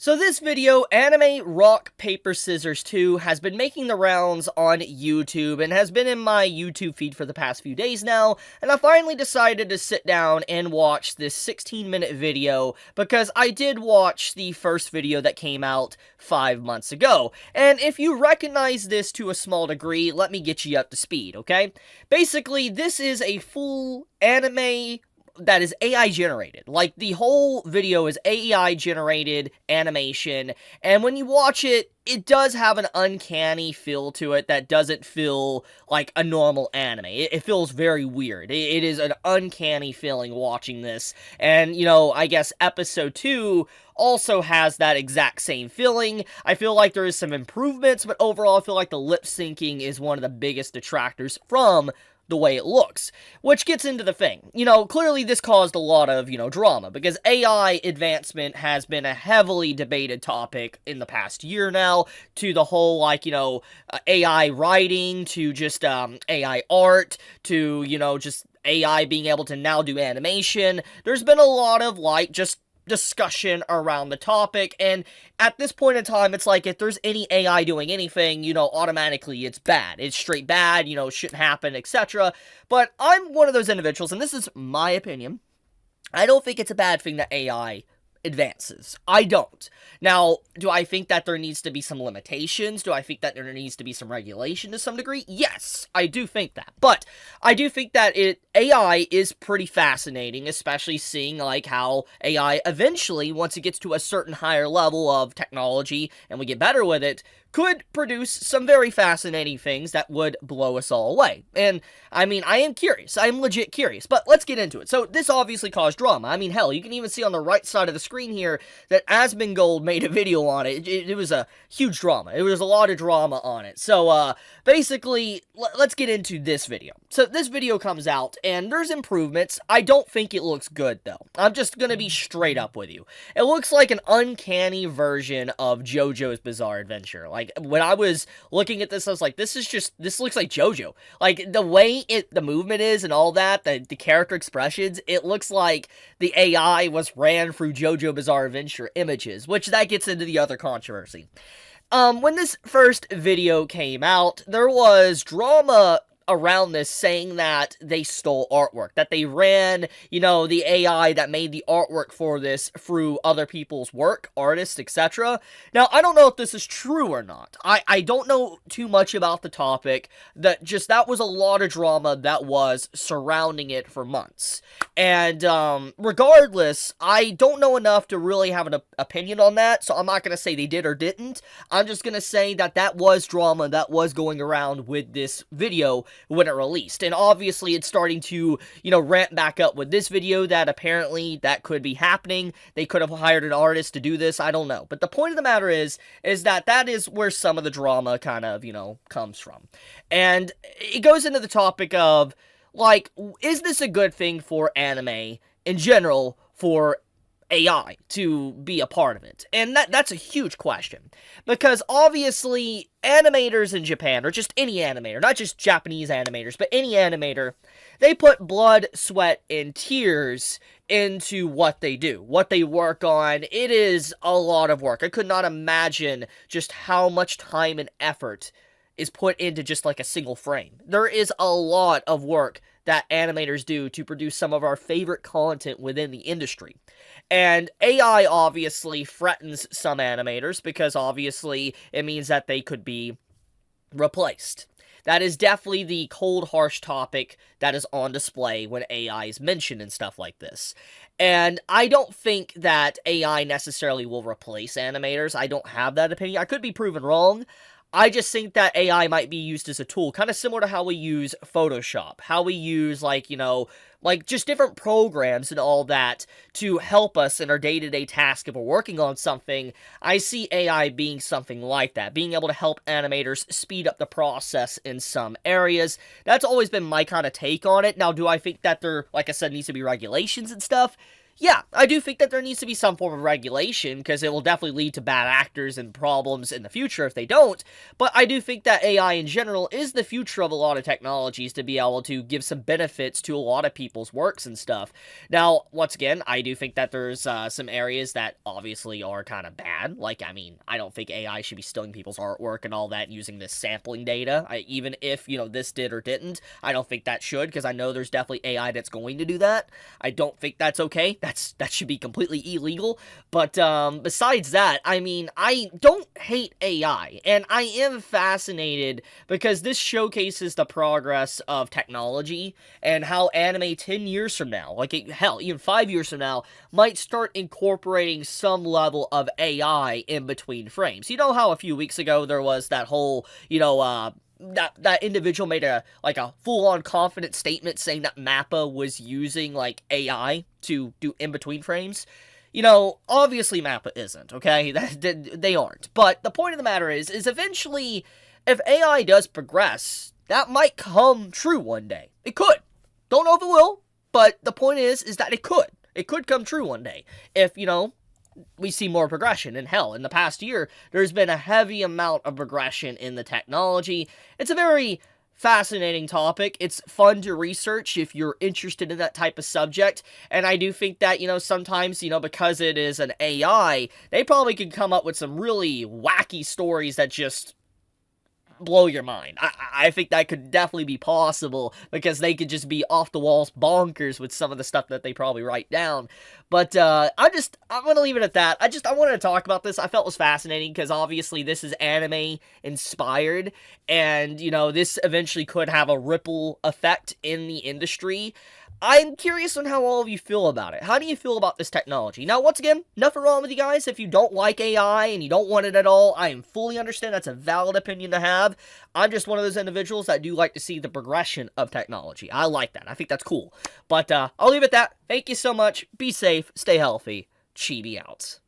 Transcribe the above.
So this video, Anime Rock Paper Scissors 2, has been making the rounds on YouTube and has been in my YouTube feed for the past few days now, and I finally decided to sit down and watch this 16-minute video because I did watch the first video that came out 5 months ago. And if you recognize this to a small degree, let me get you up to speed, okay? Basically, this is a full anime that is AI generated. Like, the whole video is AI generated animation, and when you watch it, it does have an uncanny feel to it that doesn't feel like a normal anime. It feels very weird. It is an uncanny feeling watching this, and, you know, I guess episode 2 also has that exact same feeling. I feel like there is some improvements, but overall I feel like the lip syncing is one of the biggest detractors from the way it looks, which gets into the thing. You know, clearly this caused a lot of, drama, because AI advancement has been a heavily debated topic in the past year now, to the whole, AI writing, to just, AI art, to, just AI being able to now do animation. There's been a lot of, just discussion around the topic, and at this point in time, it's like, if there's any AI doing anything, automatically it's bad. It's straight bad, shouldn't happen, etc. But I'm one of those individuals, and this is my opinion. I don't think it's a bad thing that AI advances. I don't. Now, do I think that there needs to be some limitations? Do I think that there needs to be some regulation to some degree? Yes, I do think that. But I do think that AI is pretty fascinating, especially seeing how AI eventually, once it gets to a certain higher level of technology and we get better with it, could produce some very fascinating things that would blow us all away. And, I mean, I am curious. I am legit curious. But let's get into it. So, this obviously caused drama. I mean, hell, you can even see on the right side of the screen here that Asmongold made a video on it. It was a huge drama. There was a lot of drama on it. So, basically, let's get into this video. So, this video comes out, and there's improvements. I don't think it looks good, though. I'm just gonna be straight up with you. It looks like an uncanny version of JoJo's Bizarre Adventure. Like, when I was looking at this, I was like, this looks like JoJo. Like, the way the movement is and all that, the character expressions, it looks like the AI was ran through JoJo Bizarre Adventure images, which that gets into the other controversy. When this first video came out, there was drama around this saying that they stole artwork, that they ran, the AI that made the artwork for this through other people's work, artists, etc. Now, I don't know if this is true or not. I don't know too much about the topic. That was a lot of drama that was surrounding it for months. And, regardless, I don't know enough to really have an opinion on that, so I'm not going to say they did or didn't. I'm just going to say that was drama that was going around with this video when it released. And obviously it's starting to, ramp back up with this video, that apparently that could be happening. They could have hired an artist to do this, I don't know. But the point of the matter is that is where some of the drama kind of, comes from. And it goes into the topic of, is this a good thing for anime in general, for AI to be a part of it? And that's a huge question, because obviously animators in Japan, or just any animator, not just Japanese animators, but any animator, they put blood, sweat, and tears into what they do, what they work on. It is a lot of work. I could not imagine just how much time and effort is put into just a single frame. There is a lot of work that animators do to produce some of our favorite content within the industry. And AI obviously threatens some animators, because obviously it means that they could be replaced. That is definitely the cold, harsh topic that is on display when AI is mentioned and stuff like this. And I don't think that AI necessarily will replace animators. I don't have that opinion. I could be proven wrong. I just think that AI might be used as a tool, kind of similar to how we use Photoshop, how we use, just different programs and all that to help us in our day-to-day task if we're working on something. I see AI being something like that, being able to help animators speed up the process in some areas. That's always been my kind of take on it. Now, do I think that there, like I said, needs to be regulations and stuff? Yeah, I do think that there needs to be some form of regulation, because it will definitely lead to bad actors and problems in the future if they don't, but I do think that AI in general is the future of a lot of technologies to be able to give some benefits to a lot of people's works and stuff. Now, once again, I do think that there's some areas that obviously are kind of bad, like, I mean, I don't think AI should be stealing people's artwork and all that using this sampling data, even if, this did or didn't, I don't think that should, because I know there's definitely AI that's going to do that. I don't think that's okay. That should be completely illegal. But besides that, I mean, I don't hate AI, and I am fascinated because this showcases the progress of technology and how anime 10 years from now, hell, even 5 years from now, might start incorporating some level of AI in between frames. You know how a few weeks ago there was that whole, that individual made a full-on confident statement saying that Mappa was using AI to do in-between frames. Obviously Mappa isn't, okay? They aren't. But the point of the matter is eventually, if AI does progress, that might come true one day. It could. Don't know if it will, but the point is that it could. It could come true one day. If, we see more progression. And hell, in the past year, there's been a heavy amount of progression in the technology. It's a very fascinating topic. It's fun to research if you're interested in that type of subject. And I do think that, sometimes, because it is an AI, they probably could come up with some really wacky stories that just blow your mind. I think that could definitely be possible, because they could just be off the walls bonkers with some of the stuff that they probably write down. But I'm gonna leave it at that. I wanted to talk about this. I felt it was fascinating because obviously this is anime inspired, and this eventually could have a ripple effect in the industry. I'm curious on how all of you feel about it. How do you feel about this technology? Now, once again, nothing wrong with you guys. If you don't like AI and you don't want it at all, I am fully understand that's a valid opinion to have. I'm just one of those individuals that do like to see the progression of technology. I like that. I think that's cool. But I'll leave it at that. Thank you so much. Be safe. Stay healthy. Chibi out.